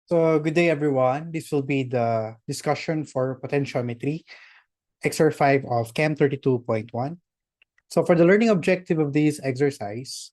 So, good day, everyone. This will be the discussion for potentiometry, exercise 5 of CHEM 32.1. So, for the learning objective of this exercise,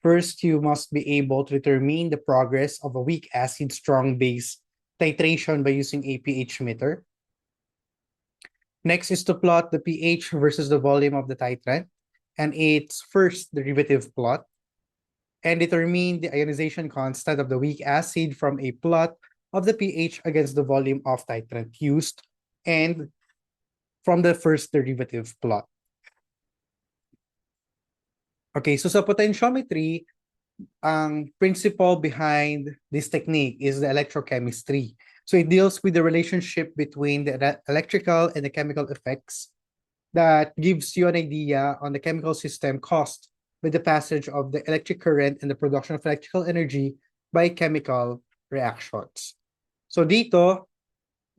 first, you must be able to determine the progress of a weak acid strong base titration by using a pH meter. Next is to plot the pH versus the volume of the titrant and its first derivative plot, and determine the ionization constant of the weak acid from a plot of the pH against the volume of titrant used and from the first derivative plot. Okay, so sa potentiometry, ang principle behind this technique is the electrochemistry. So it deals with the relationship between the electrical and the chemical effects that gives you an idea on the chemical system caused by the passage of the electric current and the production of electrical energy by chemical reactions. So dito,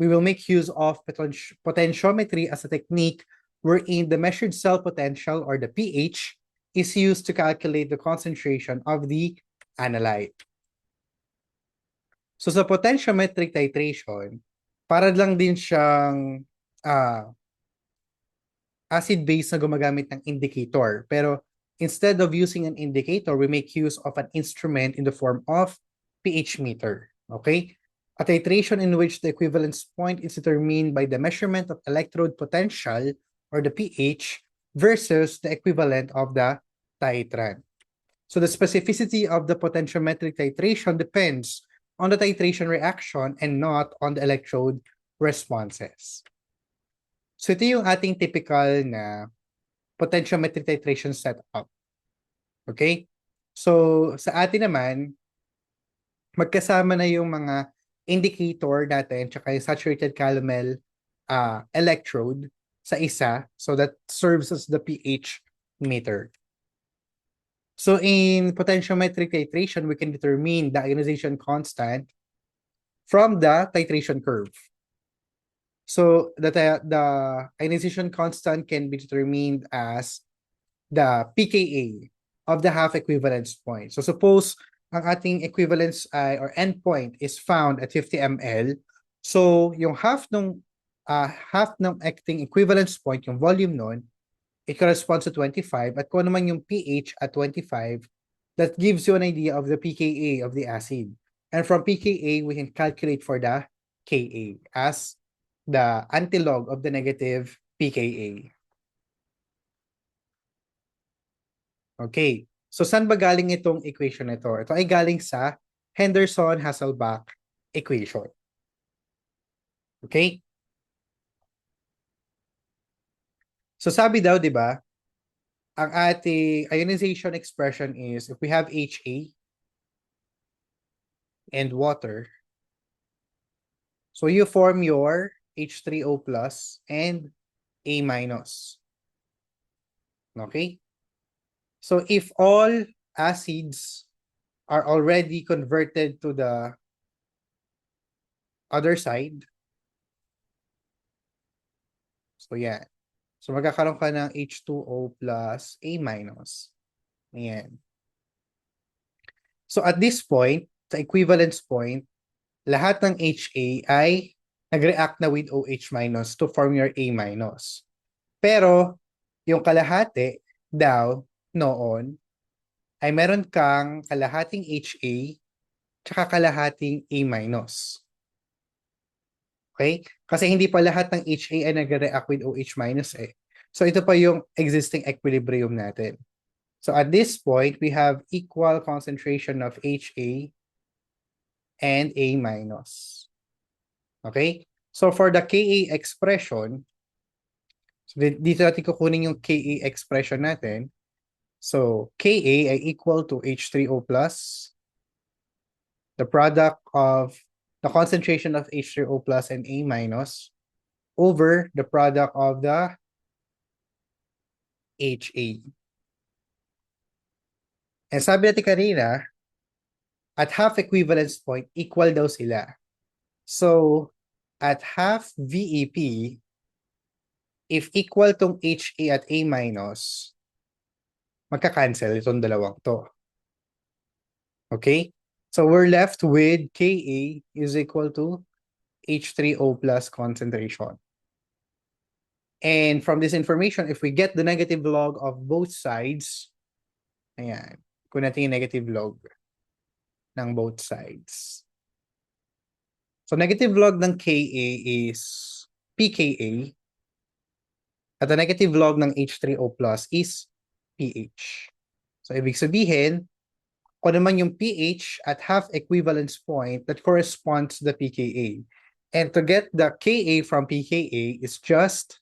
we will make use of potentiometry as a technique wherein the measured cell potential, or the pH, is used to calculate the concentration of the analyte. So sa potentiometric titration, para lang din siyang acid base na gumagamit ng indicator. Pero instead of using an indicator, we make use of an instrument in the form of pH meter. Okay? A titration in which the equivalence point is determined by the measurement of electrode potential, or the pH, versus the equivalent of the titrant. So the specificity of the potentiometric titration depends on the titration reaction and not on the electrode responses. So ito yung ating typical na potentiometric titration setup. Okay? So sa atin naman, magkasama na yung mga indicator natin tsaka yung saturated calomel electrode sa isa, so that serves as the pH meter. So in potentiometric titration, we can determine the ionization constant from the titration curve. So the ionization constant can be determined as the pKa of the half equivalence point. So suppose ang ating equivalence or endpoint is found at 50 ml. So yung half ng acting equivalence point, yung volume nun, it corresponds to 25, at kung naman yung pH at 25, that gives you an idea of the pKa of the acid. And from pKa, we can calculate for the Ka as the antilog of the negative pKa. Okay, so saan ba galing itong equation na ito? Ito ay galing sa Henderson-Hasselbalch equation. Okay? So sabi daw, di ba, ang ating ionization expression is if we have HA and water, so you form your H3O plus and A minus. Okay? So if all acids are already converted to the other side, so yeah. So magkakaroon ka ng H2O plus A minus. Ayan. So at this point, sa equivalence point, lahat ng HA ay nag-react na with OH minus to form your A minus. Pero yung kalahati daw noon ay meron kang kalahating HA tsaka kalahating A minus. Okay? Kasi hindi pa lahat ng HA ay nag-react with OH minus eh. So ito pa yung existing equilibrium natin. So at this point, we have equal concentration of HA and A minus. Okay? So for the Ka expression, so dito natin kukunin yung Ka expression natin. So Ka ay equal to H3O plus, the product of the concentration of H3O plus and A minus over the product of the HA. And sabi natin kanina, at half equivalence point, equal daw sila. So, at half VEP, if equal tong HA at A minus, magka-cancel itong dalawang to. Okay? So we're left with Ka is equal to H3O plus concentration. And from this information, if we get the negative log of both sides, ayan, kung natin yung negative log ng both sides. So negative log ng Ka is pKa, at the negative log ng H3O plus is pH. So ibig sabihin, kung naman yung pH at half equivalence point, that corresponds to the pKa. And to get the Ka from pKa is just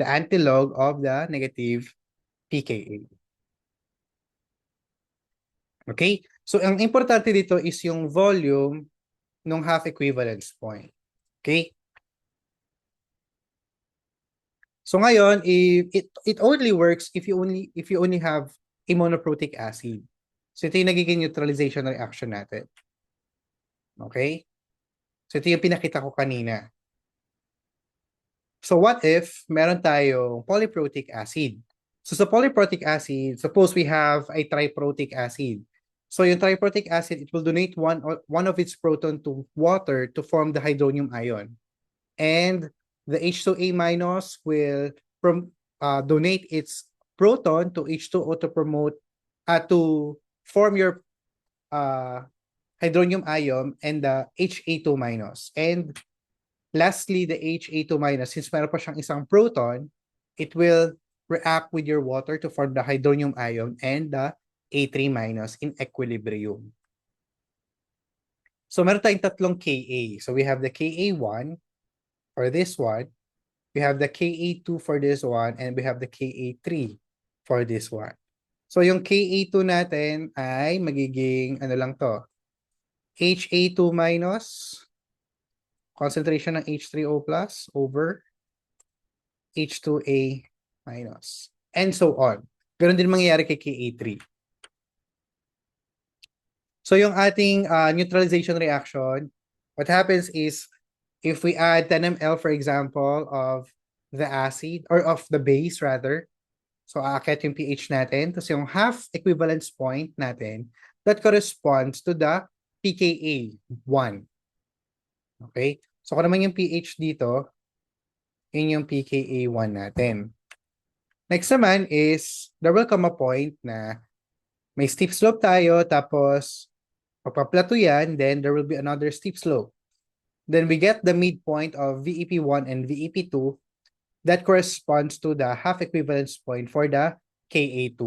the antilog of the negative pKa. Okay? So ang importante dito is yung volume ng half equivalence point. Okay? So ngayon, it only works if you only have a monoprotic acid. So ito yung nagiging neutralization reaction natin. Okay? So ito yung pinakita ko kanina. So what if meron tayong polyprotic acid? So sa polyprotic acid, suppose we have a triprotic acid. So yung triprotic acid, it will donate one of its proton to water to form the hydronium ion. And the H2A minus will donate its proton to H2O to form your hydronium ion and the Ha2 minus. And lastly, the Ha2 minus, since meron pa siyang isang proton, it will react with your water to form the hydronium ion and the A3 minus in equilibrium. So meron tayong tatlong Ka. So we have the Ka1 for this one, we have the Ka2 for this one, and we have the Ka3 for this one. So yung Ka2 natin ay magiging, ano lang to, Ha2 minus, concentration ng H3O plus over H2A minus, and so on. Ganon din mangyayari kay Ka3. So yung ating neutralization reaction, what happens is, if we add 10 ml, for example, of the acid, or of the base rather, so aakyat yung pH natin, tapos yung half equivalence point natin, that corresponds to the pKa 1. Okay? So kung naman yung pH dito, yun yung pKa 1 natin. Next naman is, there will come a point na may steep slope tayo, tapos pagpaplato yan, then there will be another steep slope. Then we get the midpoint of VEP1 and VEP2 that corresponds to the half equivalence point for the Ka2.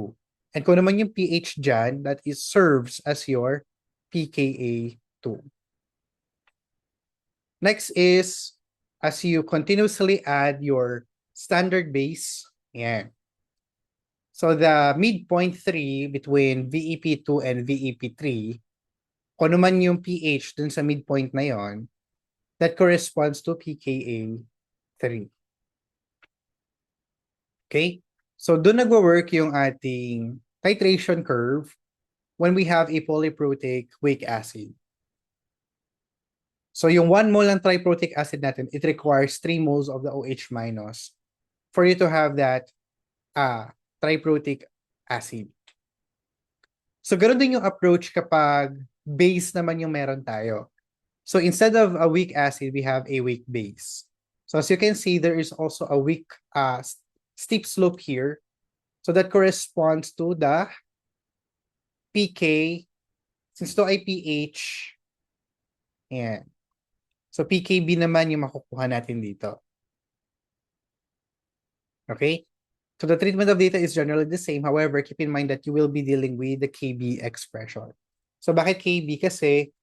And kung naman yung pH dyan, that is serves as your pKa2. Next is, as you continuously add your standard base, yan. So the midpoint 3 between VEP2 and VEP3, kung naman yung pH dun sa midpoint na yon, that corresponds to pKa 3. Okay? So doon nagwo-work yung ating titration curve when we have a polyprotic weak acid. So yung 1 mole ng triprotic acid natin, it requires 3 moles of the OH minus for you to have that triprotic acid. So ganoon din yung approach kapag base naman yung meron tayo. So instead of a weak acid, we have a weak base. So as you can see, there is also a weak steep slope here. So that corresponds to the pK, since to ay pH, yan. So pKb naman yung makukuha natin dito. Okay? So the treatment of data is generally the same. However, keep in mind that you will be dealing with the Kb expression. So bakit Kb? Kasi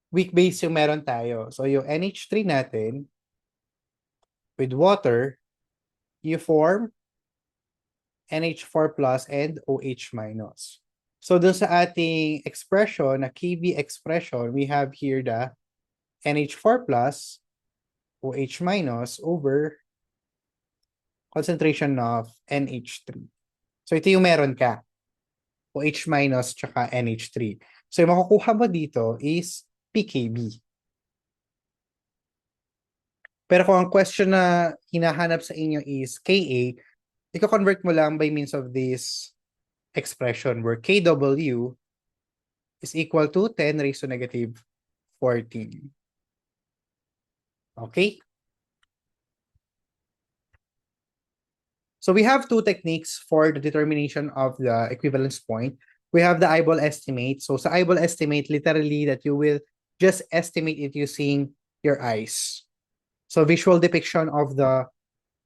weak base yung meron tayo. So yung NH3 natin, with water, you form NH4 plus and OH minus. So dun sa ating expression, na Kb expression, we have here the NH4 plus, OH minus over concentration of NH3. So ito yung meron ka, OH minus tsaka NH3. So yung makukuha mo dito is pKb. Pero kung ang question na hinahanap sa inyo is Ka, i-convert mo lang by means of this expression where Kw is equal to 10 raised to negative 14. Okay? So we have two techniques for the determination of the equivalence point. We have the eyeball estimate. So sa eyeball estimate, literally that you will just estimate it using your eyes. So visual depiction of the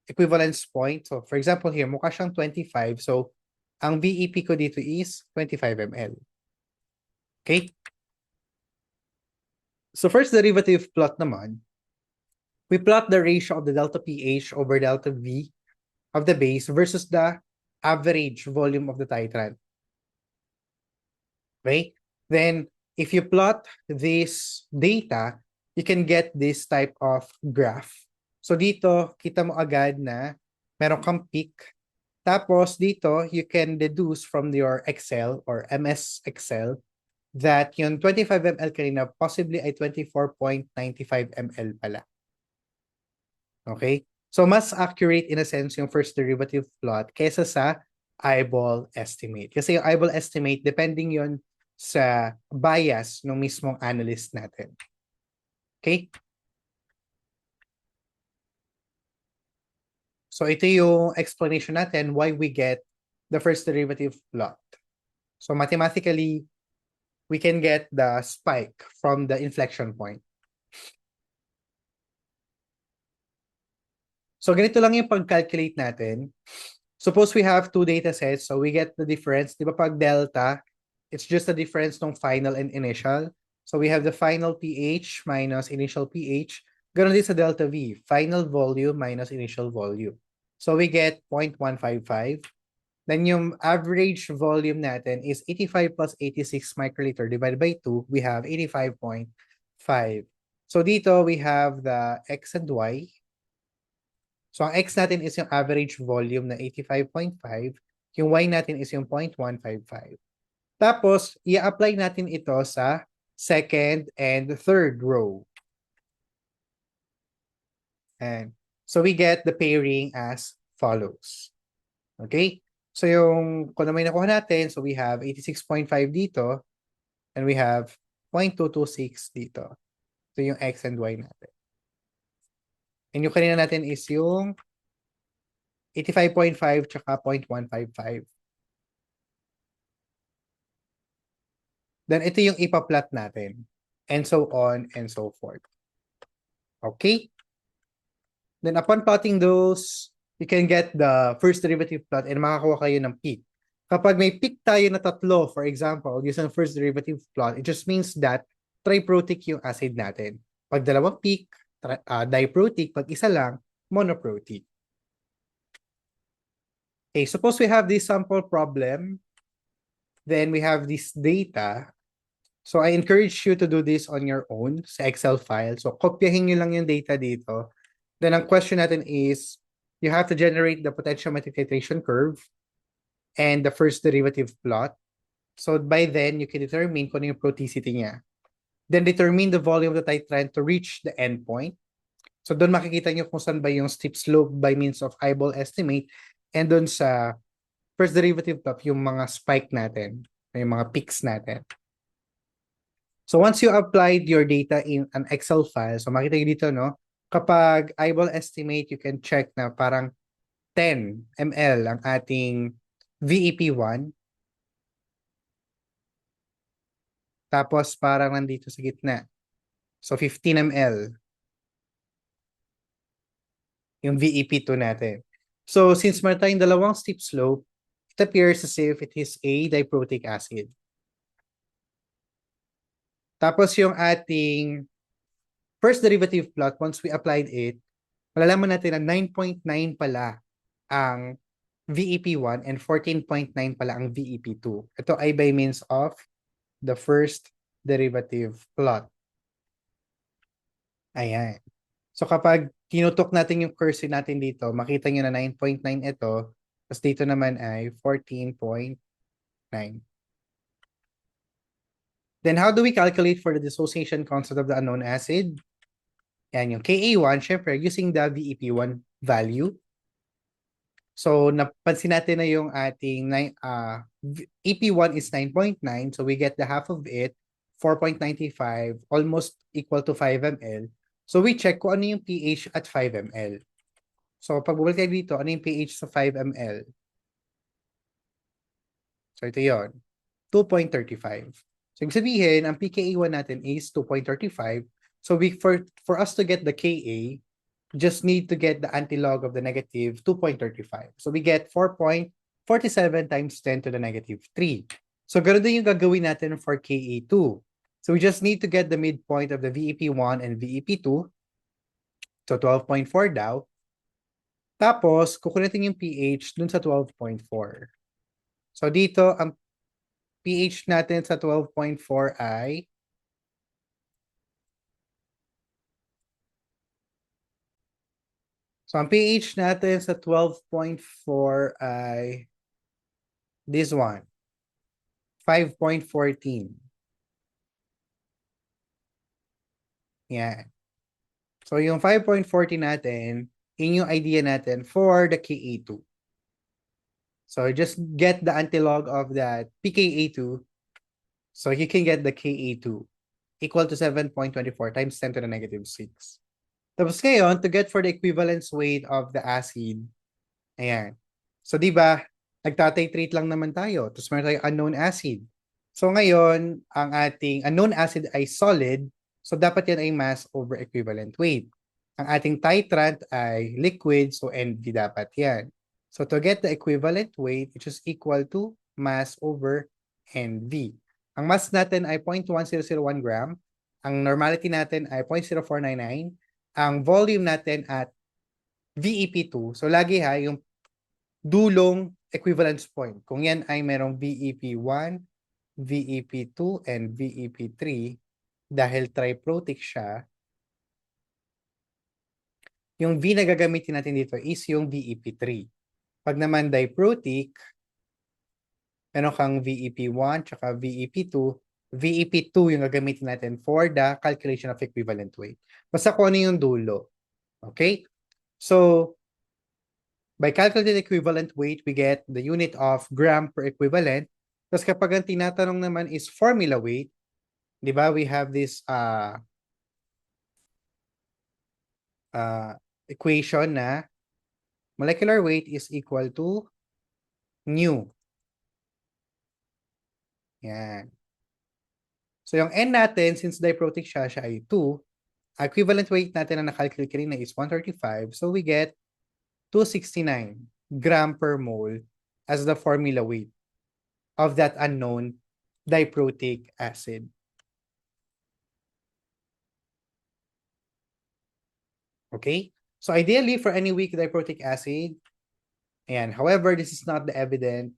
equivalence point. So for example here, mukha siyang 25. So ang VEP ko dito is 25 ml. Okay? So first derivative plot naman, we plot the ratio of the delta pH over delta V of the base versus the average volume of the titrant. Okay? Then, if you plot this data, you can get this type of graph. So dito, kita mo agad na meron kang peak. Tapos dito, you can deduce from your Excel or MS Excel that yung 25 ml kanina possibly ay 24.95 ml pala. Okay? So mas accurate in a sense yung first derivative plot kaysa sa eyeball estimate. Kasi yung eyeball estimate, depending yon sa bias ng mismong analyst natin. Okay? So ito yung explanation natin why we get the first derivative plot. So mathematically, we can get the spike from the inflection point. So ganito lang yung pag-calculate natin. Suppose we have two data sets, so we get the difference. Di ba pag delta, it's just the difference ng final and initial. So we have the final pH minus initial pH. Ganon din sa delta V, final volume minus initial volume. So we get 0.155. Then yung average volume natin is 85 plus 86 microliter divided by 2. We have 85.5. So dito we have the X and Y. So ang X natin is yung average volume na 85.5. Yung Y natin is yung 0.155. Tapos, i-apply natin ito sa second and third row. And so we get the pairing as follows. Okay? So yung kung ano may nakuha natin, so we have 86.5 dito and we have 0.226 dito. So yung X and Y natin. And yung kanina natin is yung 85.5 tsaka 0.155. Then ito yung ipa-plot natin. And so on and so forth. Okay? Then upon plotting those, you can get the first derivative plot and makakuha kayo ng peak. Kapag may peak tayo na tatlo, for example, using first derivative plot, it just means that triprotic yung acid natin. Pag dalawang peak, diprotic. Pag isa lang, monoprotic. Okay, suppose we have this sample problem. Then we have this data. So I encourage you to do this on your own sa Excel file. So kopyahin nyo lang yung data dito. Then ang question natin is, you have to generate the potentiometric titration curve and the first derivative plot. So by then, you can determine kung ano yung proticity niya. Then determine the volume of the titrant to reach the endpoint. So doon makikita nyo kung saan ba yung steep slope by means of eyeball estimate. And doon sa first derivative plot, yung mga spike natin, yung mga peaks natin. So once you applied your data in an Excel file, so makita nyo dito, no? Kapag eyeball estimate, you can check na parang 10 ml ang ating VEP1. Tapos parang nandito sa gitna. So 15 ml yung VEP2 natin. So since meron tayong dalawang steep slope, it appears as if it is a diprotic acid. Tapos yung ating first derivative plot, once we applied it, malalaman natin na 9.9 pala ang VEP1 and 14.9 pala ang VEP2. Ito ay by means of the first derivative plot. Ayan. So kapag tinutok natin yung cursor natin dito, makita nyo na 9.9 ito, tapos dito naman ay 14.9. Then how do we calculate for the dissociation constant of the unknown acid? Yan yung Ka1, syempre using the VEP1 value. So napansin natin na yung ating EP1 is 9.9, so we get the half of it, 4.95, almost equal to 5 ml. So we check kung ano yung pH at 5 ml. So pag bumalik tayo dito, ano yung pH sa 5 ml? So ito yon, 2.35. So ibig sabihin, ang pKa1 natin is 2.35. So for us to get the Ka, just need to get the antilog of the negative 2.35. So we get 4.47 times 10 to the negative 3. So ganun din yung gagawin natin for Ka2. So we just need to get the midpoint of the VEP1 and VEP2. So 12.4 daw. Tapos, kukunin yung pH dun sa 12.4. So dito, ang pH natin sa 12.4 ay So ang pH natin sa 12.4 ay this one, 5.14. Yan. So yung 5.14 natin, yun yung idea natin for the Ka2. So just get the antilog of that pKa2. So you can get the Ka2 equal to 7.24 times 10 to the negative 6. Tapos ngayon, to get for the equivalence weight of the acid, ayan. So di ba, nagtatitrate lang naman tayo. Tapos meron tayong unknown acid. So ngayon, ang ating unknown acid ay solid. So dapat yan ay mass over equivalent weight. Ang ating titrant ay liquid. So NV dapat yan. So to get the equivalent weight, which is equal to mass over NV. Ang mass natin ay 0.1001 gram. Ang normality natin ay 0.0499. Ang volume natin at VEP2. So lagi yung dulong equivalence point. Kung yan ay merong VEP1, VEP2, and VEP3, dahil triprotic siya, yung V na gagamitin natin dito is yung VEP3. Pag naman diprotic, meron kang VEP1 tsaka VEP2, VEP2 yung gagamitin natin for the calculation of equivalent weight. Basta kung ano yung dulo. Okay? So, by calculating equivalent weight, we get the unit of gram per equivalent. Tapos kapag ang tinatanong naman is formula weight, di ba, we have this equation na molecular weight is equal to nu. Yan. So yung N natin, since diprotic siya ay 2, equivalent weight natin na nakalculate kanina is 135. So we get 269 gram per mole as the formula weight of that unknown diprotic acid. Okay? So ideally, for any weak diprotic acid, and however, this is not the evident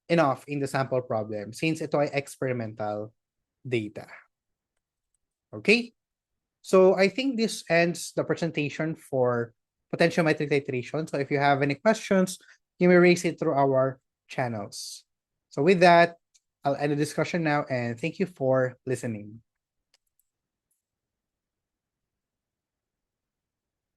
enough in the sample problem since ito ay experimental data. Okay? So I think this ends the presentation for potentiometric titration. So if you have any questions, you may raise it through our channels. So with that, I'll end the discussion now and thank you for listening.